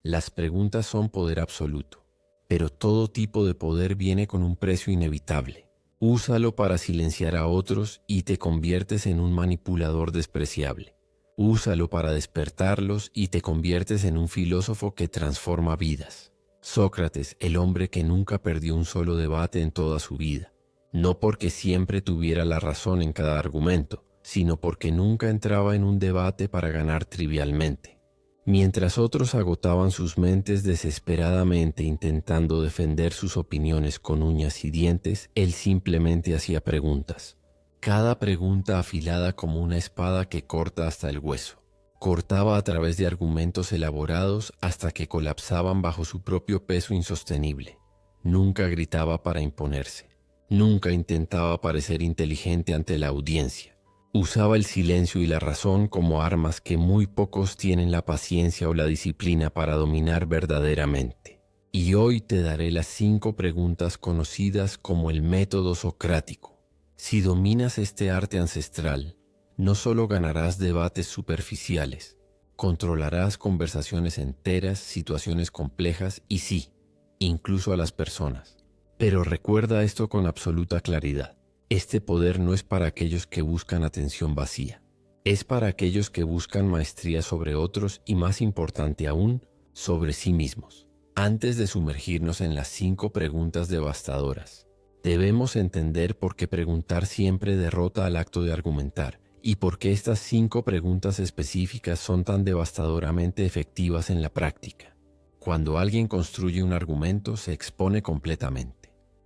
Las preguntas son poder absoluto, pero todo tipo de poder viene con un precio inevitable. Úsalo para silenciar a otros y te conviertes en un manipulador despreciable. Úsalo para despertarlos y te conviertes en un filósofo que transforma vidas. Sócrates, el hombre que nunca perdió un solo debate en toda su vida, no porque siempre tuviera la razón en cada argumento, sino porque nunca entraba en un debate para ganar trivialmente. Mientras otros agotaban sus mentes desesperadamente intentando defender sus opiniones con uñas y dientes, él simplemente hacía preguntas. Cada pregunta afilada como una espada que corta hasta el hueso. Cortaba a través de argumentos elaborados hasta que colapsaban bajo su propio peso insostenible. Nunca gritaba para imponerse. Nunca intentaba parecer inteligente ante la audiencia. Usaba el silencio y la razón como armas que muy pocos tienen la paciencia o la disciplina para dominar verdaderamente. Y hoy te daré las 5 preguntas conocidas como el método socrático. Si dominas este arte ancestral, no solo ganarás debates superficiales, controlarás conversaciones enteras, situaciones complejas y sí, incluso a las personas. Pero recuerda esto con absoluta claridad. Este poder no es para aquellos que buscan atención vacía. Es para aquellos que buscan maestría sobre otros y, más importante aún, sobre sí mismos. Antes de sumergirnos en las 5 preguntas devastadoras, debemos entender por qué preguntar siempre derrota al acto de argumentar y por qué estas 5 preguntas específicas son tan devastadoramente efectivas en la práctica. Cuando alguien construye un argumento, se expone completamente.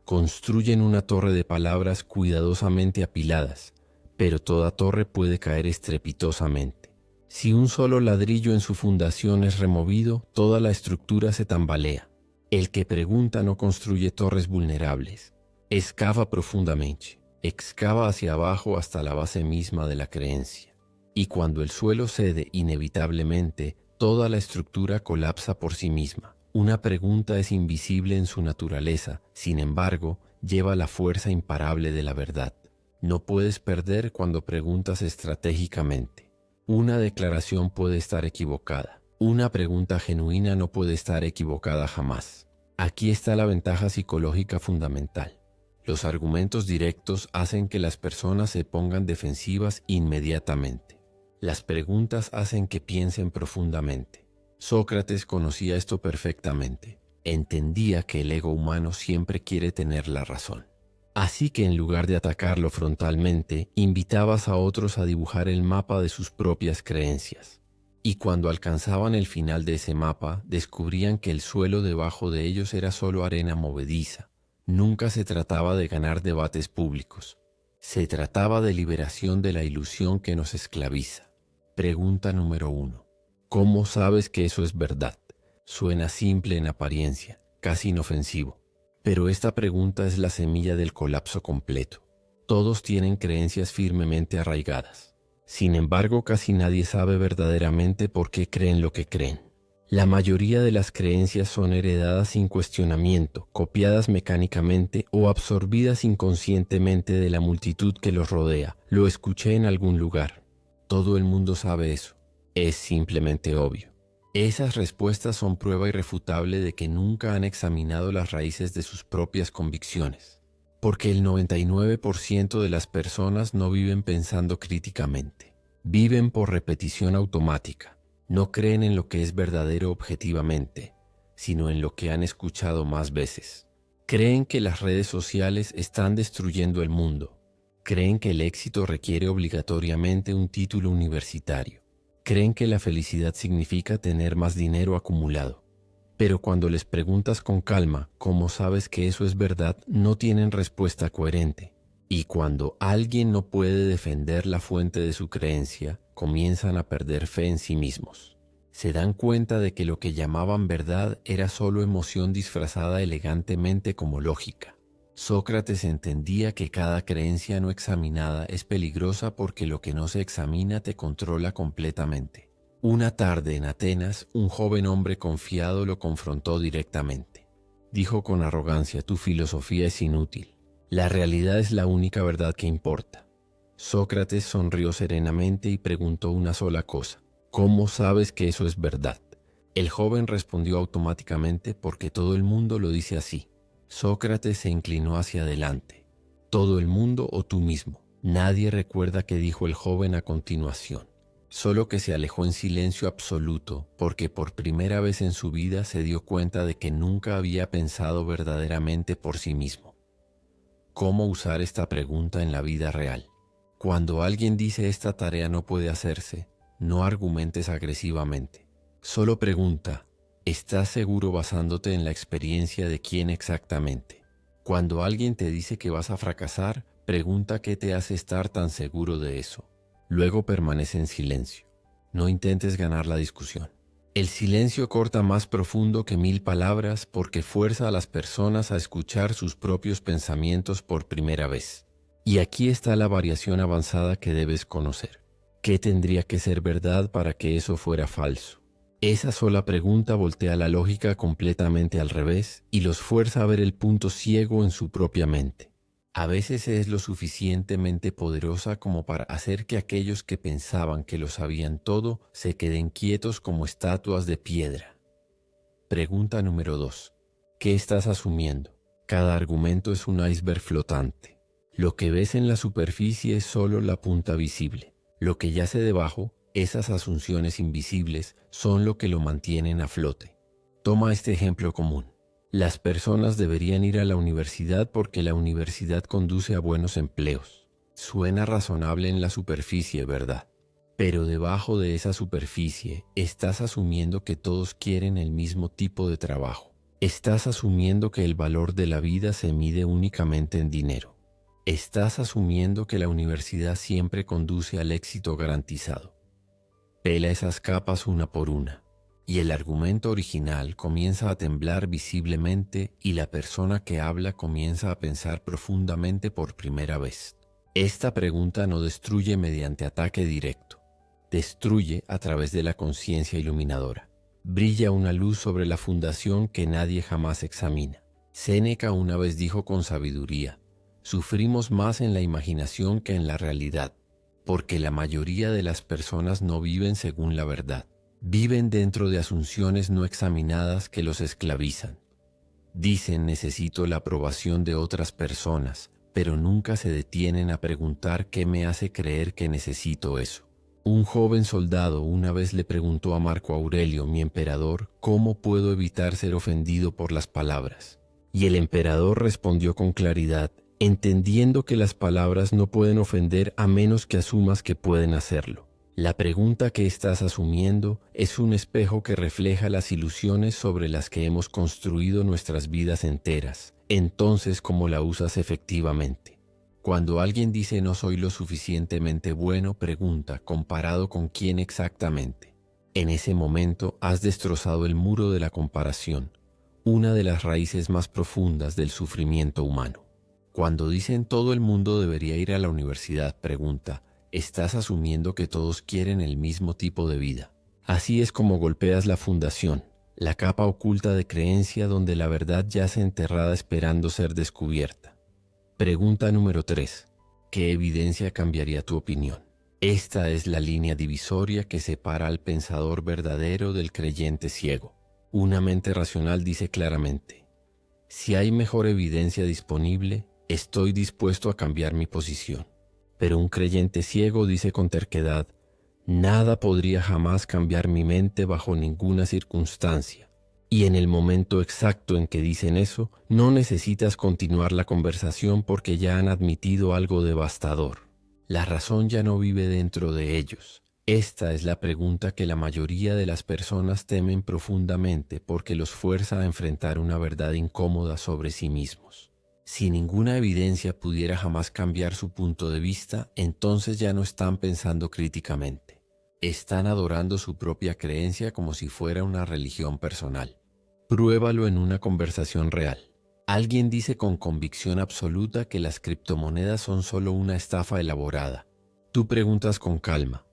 Construyen una torre de palabras cuidadosamente apiladas, pero toda torre puede caer estrepitosamente. Si un solo ladrillo en su fundación es removido, toda la estructura se tambalea. El que pregunta no construye torres vulnerables. Excava profundamente, excava hacia abajo hasta la base misma de la creencia. Y cuando el suelo cede inevitablemente, toda la estructura colapsa por sí misma. Una pregunta es invisible en su naturaleza, sin embargo, lleva la fuerza imparable de la verdad. No puedes perder cuando preguntas estratégicamente. Una declaración puede estar equivocada. Una pregunta genuina no puede estar equivocada jamás. Aquí está la ventaja psicológica fundamental. Los argumentos directos hacen que las personas se pongan defensivas inmediatamente. Las preguntas hacen que piensen profundamente. Sócrates conocía esto perfectamente. Entendía que el ego humano siempre quiere tener la razón. Así que en lugar de atacarlo frontalmente, invitabas a otros a dibujar el mapa de sus propias creencias. Y cuando alcanzaban el final de ese mapa, descubrían que el suelo debajo de ellos era solo arena movediza. Nunca se trataba de ganar debates públicos. Se trataba de liberación de la ilusión que nos esclaviza. Pregunta número 1. ¿Cómo sabes que eso es verdad? Suena simple en apariencia, casi inofensivo. Pero esta pregunta es la semilla del colapso completo. Todos tienen creencias firmemente arraigadas. Sin embargo, casi nadie sabe verdaderamente por qué creen lo que creen. La mayoría de las creencias son heredadas sin cuestionamiento, copiadas mecánicamente o absorbidas inconscientemente de la multitud que los rodea. Lo escuché en algún lugar. Todo el mundo sabe eso. Es simplemente obvio. Esas respuestas son prueba irrefutable de que nunca han examinado las raíces de sus propias convicciones. Porque el 99% de las personas no viven pensando críticamente. Viven por repetición automática. No creen en lo que es verdadero objetivamente, sino en lo que han escuchado más veces. Creen que las redes sociales están destruyendo el mundo. Creen que el éxito requiere obligatoriamente un título universitario. Creen que la felicidad significa tener más dinero acumulado. Pero cuando les preguntas con calma cómo sabes que eso es verdad, no tienen respuesta coherente. Y cuando alguien no puede defender la fuente de su creencia, comienzan a perder fe en sí mismos. Se dan cuenta de que lo que llamaban verdad era solo emoción disfrazada elegantemente como lógica. Sócrates entendía que cada creencia no examinada es peligrosa porque lo que no se examina te controla completamente. Una tarde en Atenas, un joven hombre confiado lo confrontó directamente. Dijo con arrogancia: «Tu filosofía es inútil. La realidad es la única verdad que importa». Sócrates sonrió serenamente y preguntó una sola cosa: «¿Cómo sabes que eso es verdad?». El joven respondió automáticamente porque todo el mundo lo dice así. Sócrates se inclinó hacia adelante. ¿Todo el mundo o tú mismo? Nadie recuerda qué dijo el joven a continuación. Solo que se alejó en silencio absoluto porque por primera vez en su vida se dio cuenta de que nunca había pensado verdaderamente por sí mismo. ¿Cómo usar esta pregunta en la vida real? Cuando alguien dice esta tarea no puede hacerse, no argumentes agresivamente. Solo pregunta, ¿estás seguro basándote en la experiencia de quién exactamente? Cuando alguien te dice que vas a fracasar, pregunta qué te hace estar tan seguro de eso. Luego permanece en silencio. No intentes ganar la discusión. El silencio corta más profundo que 1000 palabras porque fuerza a las personas a escuchar sus propios pensamientos por primera vez. Y aquí está la variación avanzada que debes conocer. ¿Qué tendría que ser verdad para que eso fuera falso? Esa sola pregunta voltea la lógica completamente al revés y los fuerza a ver el punto ciego en su propia mente. A veces es lo suficientemente poderosa como para hacer que aquellos que pensaban que lo sabían todo se queden quietos como estatuas de piedra. Pregunta número 2. ¿Qué estás asumiendo? Cada argumento es un iceberg flotante. Lo que ves en la superficie es solo la punta visible. Lo que yace debajo, esas asunciones invisibles, son lo que lo mantienen a flote. Toma este ejemplo común. Las personas deberían ir a la universidad porque la universidad conduce a buenos empleos. Suena razonable en la superficie, ¿verdad? Pero debajo de esa superficie estás asumiendo que todos quieren el mismo tipo de trabajo. Estás asumiendo que el valor de la vida se mide únicamente en dinero. Estás asumiendo que la universidad siempre conduce al éxito garantizado. Pela esas capas una por una, y el argumento original comienza a temblar visiblemente y la persona que habla comienza a pensar profundamente por primera vez. Esta pregunta no destruye mediante ataque directo, destruye a través de la conciencia iluminadora. Brilla una luz sobre la fundación que nadie jamás examina. Séneca una vez dijo con sabiduría: sufrimos más en la imaginación que en la realidad, porque la mayoría de las personas no viven según la verdad. Viven dentro de asunciones no examinadas que los esclavizan. Dicen necesito la aprobación de otras personas, pero nunca se detienen a preguntar qué me hace creer que necesito eso. Un joven soldado una vez le preguntó a Marco Aurelio, mi emperador, ¿cómo puedo evitar ser ofendido por las palabras? Y el emperador respondió con claridad: entendiendo que las palabras no pueden ofender a menos que asumas que pueden hacerlo. La pregunta que estás asumiendo es un espejo que refleja las ilusiones sobre las que hemos construido nuestras vidas enteras. Entonces, ¿cómo la usas efectivamente? Cuando alguien dice no soy lo suficientemente bueno, pregunta, ¿comparado con quién exactamente? En ese momento has destrozado el muro de la comparación, una de las raíces más profundas del sufrimiento humano. Cuando dicen todo el mundo debería ir a la universidad, pregunta, estás asumiendo que todos quieren el mismo tipo de vida. Así es como golpeas la fundación, la capa oculta de creencia donde la verdad yace enterrada esperando ser descubierta. Pregunta número 3. ¿Qué evidencia cambiaría tu opinión? Esta es la línea divisoria que separa al pensador verdadero del creyente ciego. Una mente racional dice claramente: si hay mejor evidencia disponible, estoy dispuesto a cambiar mi posición. Pero un creyente ciego dice con terquedad: nada podría jamás cambiar mi mente bajo ninguna circunstancia. Y en el momento exacto en que dicen eso, no necesitas continuar la conversación porque ya han admitido algo devastador. La razón ya no vive dentro de ellos. Esta es la pregunta que la mayoría de las personas temen profundamente porque los fuerza a enfrentar una verdad incómoda sobre sí mismos. Si ninguna evidencia pudiera jamás cambiar su punto de vista, entonces ya no están pensando críticamente. Están adorando su propia creencia como si fuera una religión personal. Pruébalo en una conversación real. Alguien dice con convicción absoluta que las criptomonedas son solo una estafa elaborada. Tú preguntas con calma: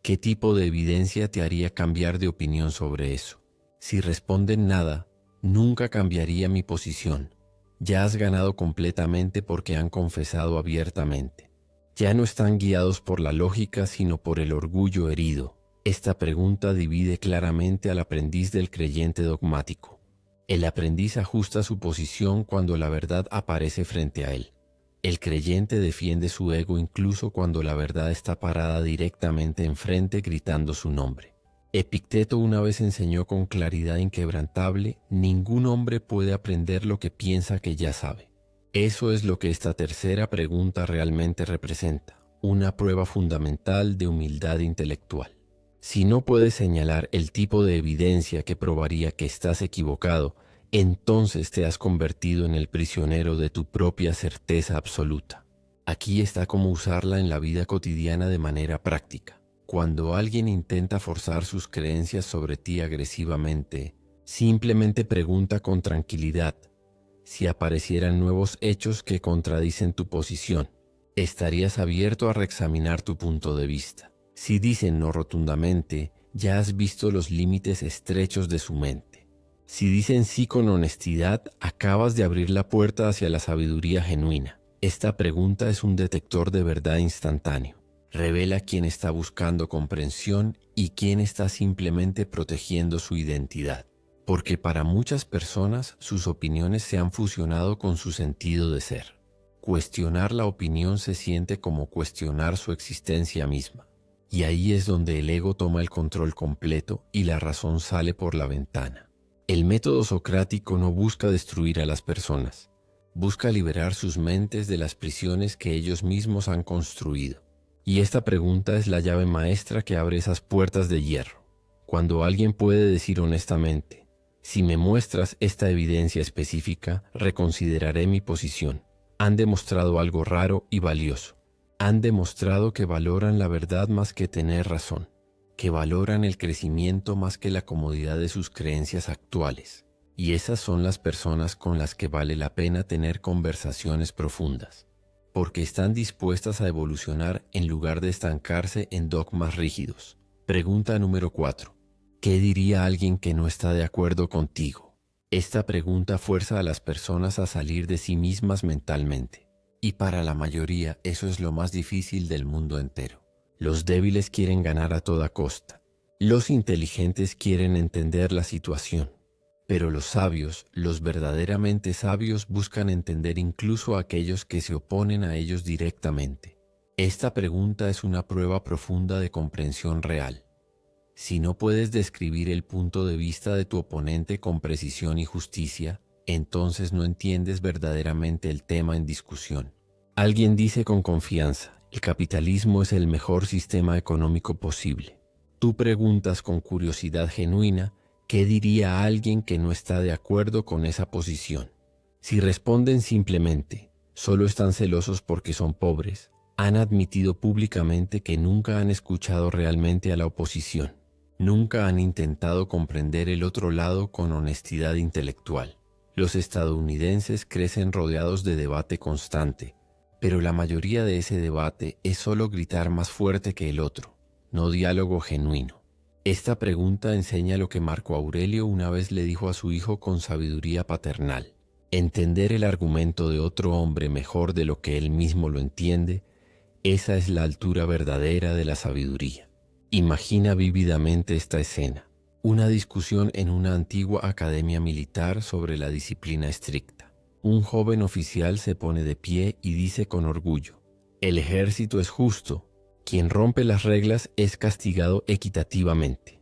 ¿qué tipo de evidencia te haría cambiar de opinión sobre eso? Si responden nada, nunca cambiaría mi posición. Ya has ganado completamente porque han confesado abiertamente. Ya no están guiados por la lógica, sino por el orgullo herido. Esta pregunta divide claramente al aprendiz del creyente dogmático. El aprendiz ajusta su posición cuando la verdad aparece frente a él. El creyente defiende su ego incluso cuando la verdad está parada directamente enfrente gritando su nombre. Epicteto una vez enseñó con claridad inquebrantable: ningún hombre puede aprender lo que piensa que ya sabe. Eso es lo que esta tercera pregunta realmente representa, una prueba fundamental de humildad intelectual. Si no puedes señalar el tipo de evidencia que probaría que estás equivocado, entonces te has convertido en el prisionero de tu propia certeza absoluta. Aquí está cómo usarla en la vida cotidiana de manera práctica. Cuando alguien intenta forzar sus creencias sobre ti agresivamente, simplemente pregunta con tranquilidad: si aparecieran nuevos hechos que contradicen tu posición, ¿estarías abierto a reexaminar tu punto de vista? Si dicen no rotundamente, ya has visto los límites estrechos de su mente. Si dicen sí con honestidad, acabas de abrir la puerta hacia la sabiduría genuina. Esta pregunta es un detector de verdad instantáneo. Revela quién está buscando comprensión y quién está simplemente protegiendo su identidad. Porque para muchas personas sus opiniones se han fusionado con su sentido de ser. Cuestionar la opinión se siente como cuestionar su existencia misma. Y ahí es donde el ego toma el control completo y la razón sale por la ventana. El método socrático no busca destruir a las personas. Busca liberar sus mentes de las prisiones que ellos mismos han construido. Y esta pregunta es la llave maestra que abre esas puertas de hierro. Cuando alguien puede decir honestamente: si me muestras esta evidencia específica, reconsideraré mi posición. Han demostrado algo raro y valioso. Han demostrado que valoran la verdad más que tener razón, que valoran el crecimiento más que la comodidad de sus creencias actuales. Y esas son las personas con las que vale la pena tener conversaciones profundas, porque están dispuestas a evolucionar en lugar de estancarse en dogmas rígidos. Pregunta número 4. ¿Qué diría alguien que no está de acuerdo contigo? Esta pregunta fuerza a las personas a salir de sí mismas mentalmente. Y para la mayoría eso es lo más difícil del mundo entero. Los débiles quieren ganar a toda costa. Los inteligentes quieren entender la situación. Pero los sabios, los verdaderamente sabios, buscan entender incluso a aquellos que se oponen a ellos directamente. Esta pregunta es una prueba profunda de comprensión real. Si no puedes describir el punto de vista de tu oponente con precisión y justicia, entonces no entiendes verdaderamente el tema en discusión. Alguien dice con confianza: el capitalismo es el mejor sistema económico posible. Tú preguntas con curiosidad genuina: ¿qué diría alguien que no está de acuerdo con esa posición? Si responden simplemente: solo están celosos porque son pobres, han admitido públicamente que nunca han escuchado realmente a la oposición. Nunca han intentado comprender el otro lado con honestidad intelectual. Los estadounidenses crecen rodeados de debate constante, pero la mayoría de ese debate es solo gritar más fuerte que el otro, no diálogo genuino. Esta pregunta enseña lo que Marco Aurelio una vez le dijo a su hijo con sabiduría paternal: entender el argumento de otro hombre mejor de lo que él mismo lo entiende, esa es la altura verdadera de la sabiduría. Imagina vívidamente esta escena: una discusión en una antigua academia militar sobre la disciplina estricta. Un joven oficial se pone de pie y dice con orgullo: el ejército es justo. Quien rompe las reglas es castigado equitativamente.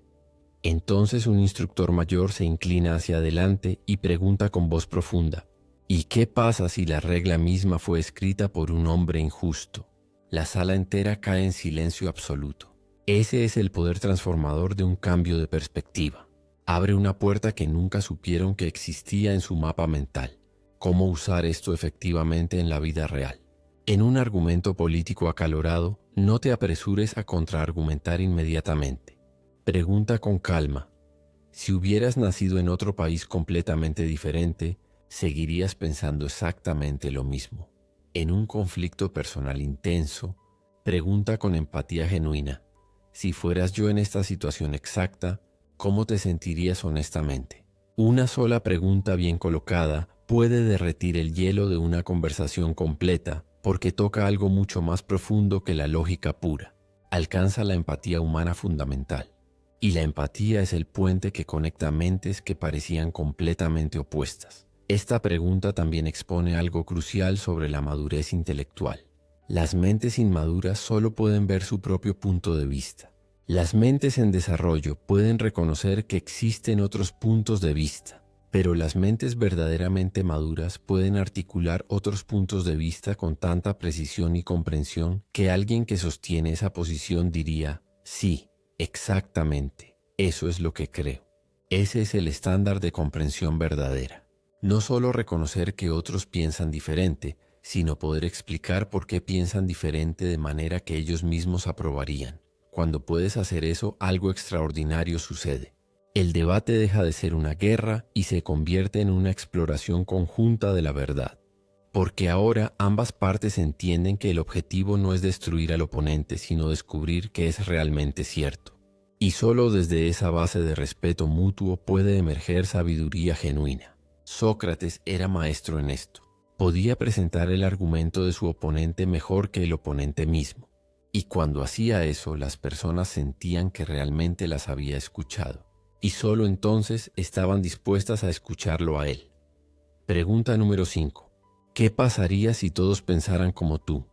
Entonces un instructor mayor se inclina hacia adelante y pregunta con voz profunda: ¿y qué pasa si la regla misma fue escrita por un hombre injusto? La sala entera cae en silencio absoluto. Ese es el poder transformador de un cambio de perspectiva. Abre una puerta que nunca supieron que existía en su mapa mental. ¿Cómo usar esto efectivamente en la vida real? En un argumento político acalorado, no te apresures a contraargumentar inmediatamente. Pregunta con calma: si hubieras nacido en otro país completamente diferente, ¿seguirías pensando exactamente lo mismo? En un conflicto personal intenso, pregunta con empatía genuina: si fueras yo en esta situación exacta, ¿cómo te sentirías honestamente? Una sola pregunta bien colocada puede derretir el hielo de una conversación completa, porque toca algo mucho más profundo que la lógica pura. alcanza la empatía humana fundamental. Y la empatía es el puente que conecta mentes que parecían completamente opuestas. Esta pregunta también expone algo crucial sobre la madurez intelectual. Las mentes inmaduras solo pueden ver su propio punto de vista. Las mentes en desarrollo pueden reconocer que existen otros puntos de vista, pero las mentes verdaderamente maduras pueden articular otros puntos de vista con tanta precisión y comprensión que alguien que sostiene esa posición diría, sí, exactamente, eso es lo que creo. Ese es el estándar de comprensión verdadera. No solo reconocer que otros piensan diferente, sino poder explicar por qué piensan diferente de manera que ellos mismos aprobarían. Cuando puedes hacer eso, algo extraordinario sucede. El debate deja de ser una guerra y se convierte en una exploración conjunta de la verdad. Porque ahora ambas partes entienden que el objetivo no es destruir al oponente, sino descubrir qué es realmente cierto. Y solo desde esa base de respeto mutuo puede emerger sabiduría genuina. Sócrates era maestro en esto. Podía presentar el argumento de su oponente mejor que el oponente mismo. Y cuando hacía eso, las personas sentían que realmente las había escuchado. Y solo entonces estaban dispuestas a escucharlo a él. Pregunta número 5. ¿Qué pasaría si todos pensaran como tú?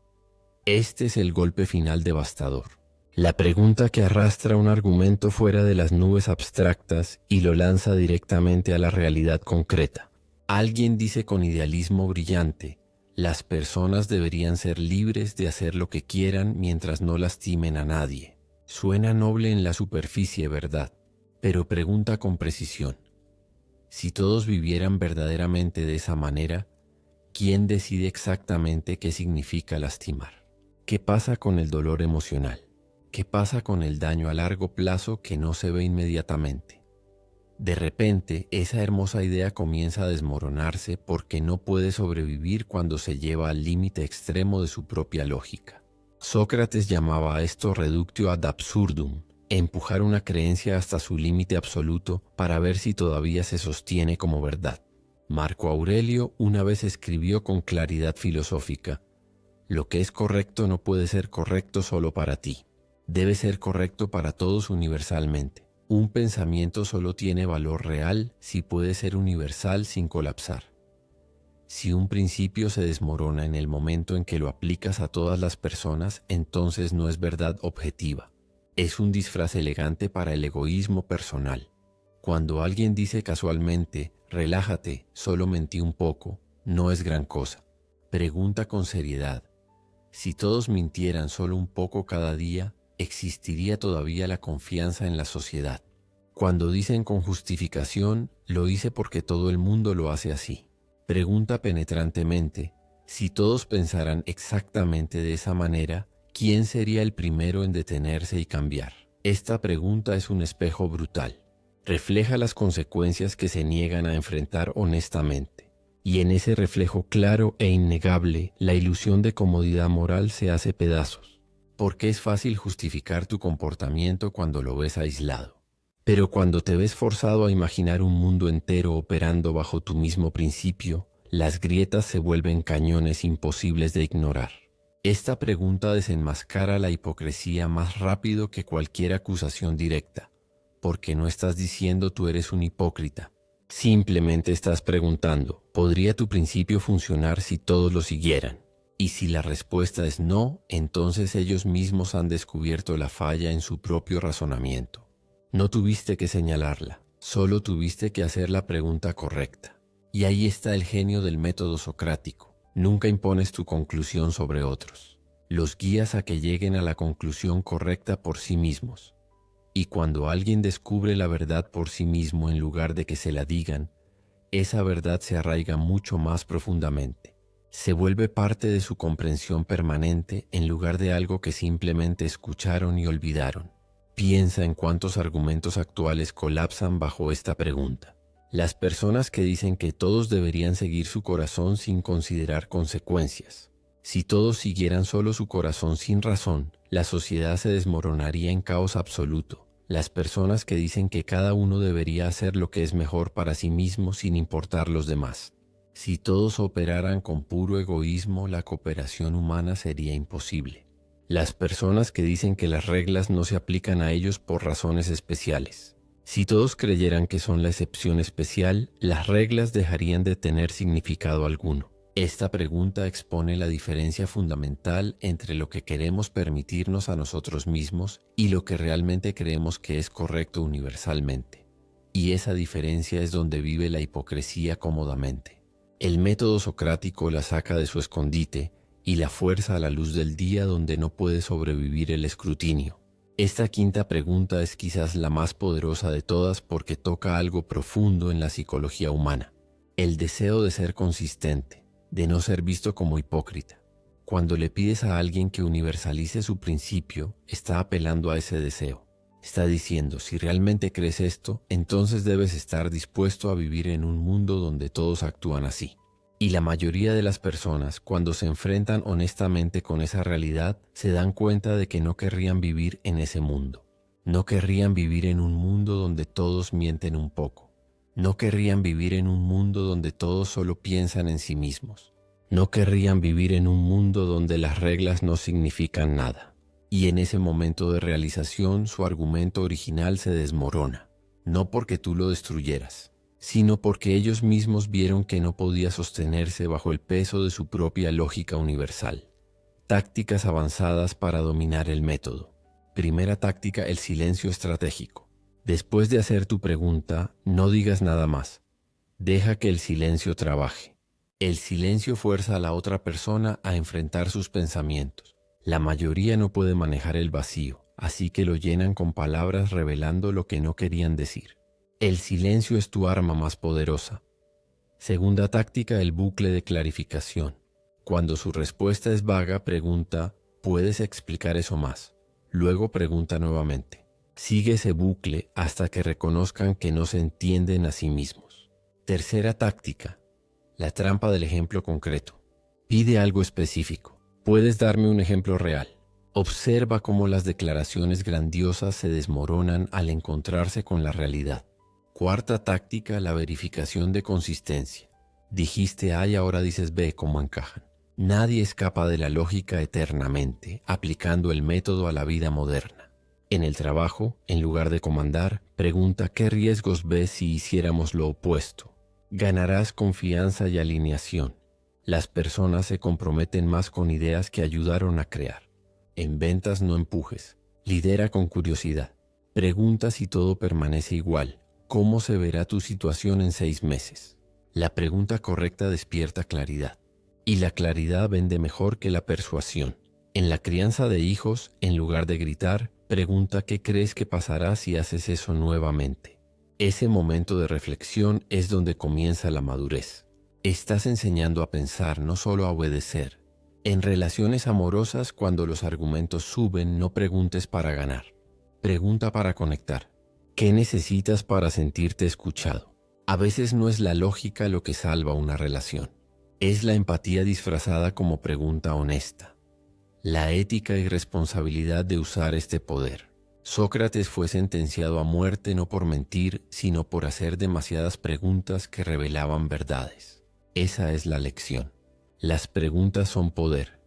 Este es el golpe final devastador. La pregunta que arrastra un argumento fuera de las nubes abstractas y lo lanza directamente a la realidad concreta. Alguien dice con idealismo brillante, las personas deberían ser libres de hacer lo que quieran mientras no lastimen a nadie. Suena noble en la superficie, ¿verdad? Pero pregunta con precisión. Si todos vivieran verdaderamente de esa manera, ¿quién decide exactamente qué significa lastimar? ¿Qué pasa con el dolor emocional? ¿Qué pasa con el daño a largo plazo que no se ve inmediatamente? De repente, esa hermosa idea comienza a desmoronarse porque no puede sobrevivir cuando se lleva al límite extremo de su propia lógica. Sócrates llamaba a esto reductio ad absurdum, empujar una creencia hasta su límite absoluto para ver si todavía se sostiene como verdad. Marco Aurelio una vez escribió con claridad filosófica, lo que es correcto no puede ser correcto solo para ti, debe ser correcto para todos universalmente. Un pensamiento solo tiene valor real si puede ser universal sin colapsar. Si un principio se desmorona en el momento en que lo aplicas a todas las personas, entonces no es verdad objetiva. Es un disfraz elegante para el egoísmo personal. Cuando alguien dice casualmente, relájate, solo mentí un poco, no es gran cosa. Pregunta con seriedad. Si todos mintieran solo un poco cada día, ¿existiría todavía la confianza en la sociedad? Cuando dicen con justificación, lo hice porque todo el mundo lo hace así. Pregunta penetrantemente, si todos pensaran exactamente de esa manera, ¿quién sería el primero en detenerse y cambiar? Esta pregunta es un espejo brutal. Refleja las consecuencias que se niegan a enfrentar honestamente. Y en ese reflejo claro e innegable, la ilusión de comodidad moral se hace pedazos. Porque es fácil justificar tu comportamiento cuando lo ves aislado. Pero cuando te ves forzado a imaginar un mundo entero operando bajo tu mismo principio, las grietas se vuelven cañones imposibles de ignorar. Esta pregunta desenmascara la hipocresía más rápido que cualquier acusación directa, porque no estás diciendo tú eres un hipócrita. Simplemente estás preguntando, ¿podría tu principio funcionar si todos lo siguieran? Y si la respuesta es no, entonces ellos mismos han descubierto la falla en su propio razonamiento. No tuviste que señalarla, solo tuviste que hacer la pregunta correcta. Y ahí está el genio del método socrático. Nunca impones tu conclusión sobre otros. Los guías a que lleguen a la conclusión correcta por sí mismos. Y cuando alguien descubre la verdad por sí mismo en lugar de que se la digan, esa verdad se arraiga mucho más profundamente. Se vuelve parte de su comprensión permanente en lugar de algo que simplemente escucharon y olvidaron. Piensa en cuántos argumentos actuales colapsan bajo esta pregunta. Las personas que dicen que todos deberían seguir su corazón sin considerar consecuencias. Si todos siguieran solo su corazón sin razón, la sociedad se desmoronaría en caos absoluto. Las personas que dicen que cada uno debería hacer lo que es mejor para sí mismo sin importar los demás. Si todos operaran con puro egoísmo, la cooperación humana sería imposible. Las personas que dicen que las reglas no se aplican a ellos por razones especiales. Si todos creyeran que son la excepción especial, las reglas dejarían de tener significado alguno. Esta pregunta expone la diferencia fundamental entre lo que queremos permitirnos a nosotros mismos y lo que realmente creemos que es correcto universalmente. Y esa diferencia es donde vive la hipocresía cómodamente. El método socrático la saca de su escondite y la fuerza a la luz del día donde no puede sobrevivir el escrutinio. Esta quinta pregunta es quizás la más poderosa de todas porque toca algo profundo en la psicología humana. El deseo de ser consistente, de no ser visto como hipócrita. Cuando le pides a alguien que universalice su principio, está apelando a ese deseo. Está diciendo, si realmente crees esto, entonces debes estar dispuesto a vivir en un mundo donde todos actúan así. Y la mayoría de las personas, cuando se enfrentan honestamente con esa realidad, se dan cuenta de que no querrían vivir en ese mundo. No querrían vivir en un mundo donde todos mienten un poco. No querrían vivir en un mundo donde todos solo piensan en sí mismos. No querrían vivir en un mundo donde las reglas no significan nada. Y en ese momento de realización su argumento original se desmorona, no porque tú lo destruyeras, sino porque ellos mismos vieron que no podía sostenerse bajo el peso de su propia lógica universal. Tácticas avanzadas para dominar el método. Primera táctica, el silencio estratégico. Después de hacer tu pregunta, no digas nada más. Deja que el silencio trabaje. El silencio fuerza a la otra persona a enfrentar sus pensamientos. La mayoría no puede manejar el vacío, así que lo llenan con palabras revelando lo que no querían decir. El silencio es tu arma más poderosa. Segunda táctica, el bucle de clarificación. Cuando su respuesta es vaga, pregunta, ¿puedes explicar eso más? Luego pregunta nuevamente. Sigue ese bucle hasta que reconozcan que no se entienden a sí mismos. Tercera táctica, la trampa del ejemplo concreto. Pide algo específico. ¿Puedes darme un ejemplo real? Observa cómo las declaraciones grandiosas se desmoronan al encontrarse con la realidad. Cuarta táctica, la verificación de consistencia. Dijiste A y ahora dices B, ¿cómo encajan? Nadie escapa de la lógica eternamente, aplicando el método a la vida moderna. En el trabajo, en lugar de comandar, pregunta ¿qué riesgos ves si hiciéramos lo opuesto? Ganarás confianza y alineación. Las personas se comprometen más con ideas que ayudaron a crear. En ventas no empujes. Lidera con curiosidad. Pregunta si todo permanece igual. ¿Cómo se verá tu situación en 6 meses? La pregunta correcta despierta claridad. Y la claridad vende mejor que la persuasión. En la crianza de hijos, en lugar de gritar, pregunta ¿qué crees que pasará si haces eso nuevamente? Ese momento de reflexión es donde comienza la madurez. Estás enseñando a pensar, no solo a obedecer. En relaciones amorosas, cuando los argumentos suben, no preguntes para ganar. Pregunta para conectar. ¿Qué necesitas para sentirte escuchado? A veces no es la lógica lo que salva una relación. Es la empatía disfrazada como pregunta honesta. La ética y responsabilidad de usar este poder. Sócrates fue sentenciado a muerte no por mentir, sino por hacer demasiadas preguntas que revelaban verdades. Esa es la lección. Las preguntas son poder,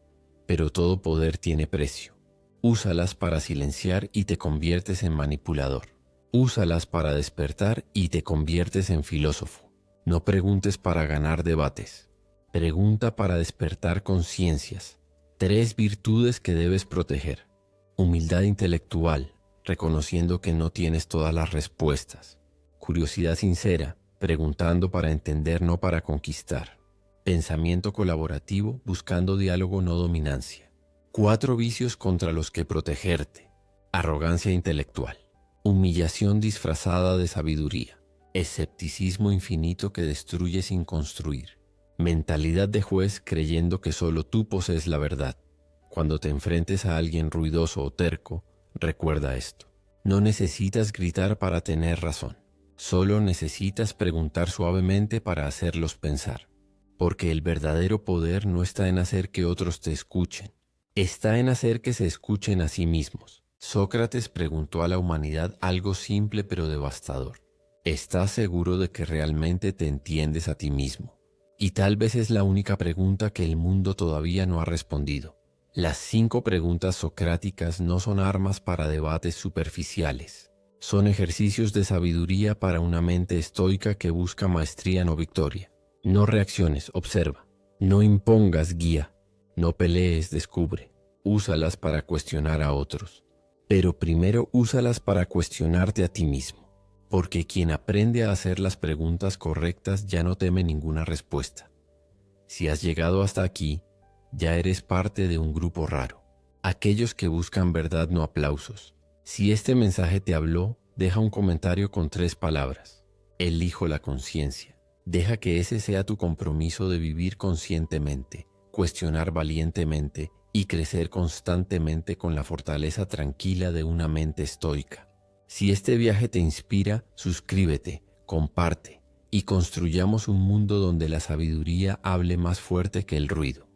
pero todo poder tiene precio. Úsalas para silenciar y te conviertes en manipulador. Úsalas para despertar y te conviertes en filósofo. No preguntes para ganar debates. Pregunta para despertar conciencias. 3 virtudes que debes proteger. Humildad intelectual, reconociendo que no tienes todas las respuestas. Curiosidad sincera, preguntando para entender, no para conquistar. Pensamiento colaborativo, buscando diálogo, no dominancia. 4 vicios contra los que protegerte. Arrogancia intelectual. Humillación disfrazada de sabiduría. Escepticismo infinito que destruye sin construir. Mentalidad de juez creyendo que solo tú posees la verdad. Cuando te enfrentes a alguien ruidoso o terco, recuerda esto. No necesitas gritar para tener razón. Solo necesitas preguntar suavemente para hacerlos pensar. Porque el verdadero poder no está en hacer que otros te escuchen. Está en hacer que se escuchen a sí mismos. Sócrates preguntó a la humanidad algo simple pero devastador. ¿Estás seguro de que realmente te entiendes a ti mismo? Y tal vez es la única pregunta que el mundo todavía no ha respondido. Las 5 preguntas socráticas no son armas para debates superficiales. Son ejercicios de sabiduría para una mente estoica que busca maestría, no victoria. No reacciones, observa. No impongas, guía. No pelees, descubre. Úsalas para cuestionar a otros. Pero primero úsalas para cuestionarte a ti mismo. Porque quien aprende a hacer las preguntas correctas ya no teme ninguna respuesta. Si has llegado hasta aquí, ya eres parte de un grupo raro. Aquellos que buscan verdad, no aplausos. Si este mensaje te habló, deja un comentario con 3 palabras. Elijo la conciencia. Deja que ese sea tu compromiso de vivir conscientemente, cuestionar valientemente y crecer constantemente con la fortaleza tranquila de una mente estoica. Si este viaje te inspira, suscríbete, comparte y construyamos un mundo donde la sabiduría hable más fuerte que el ruido.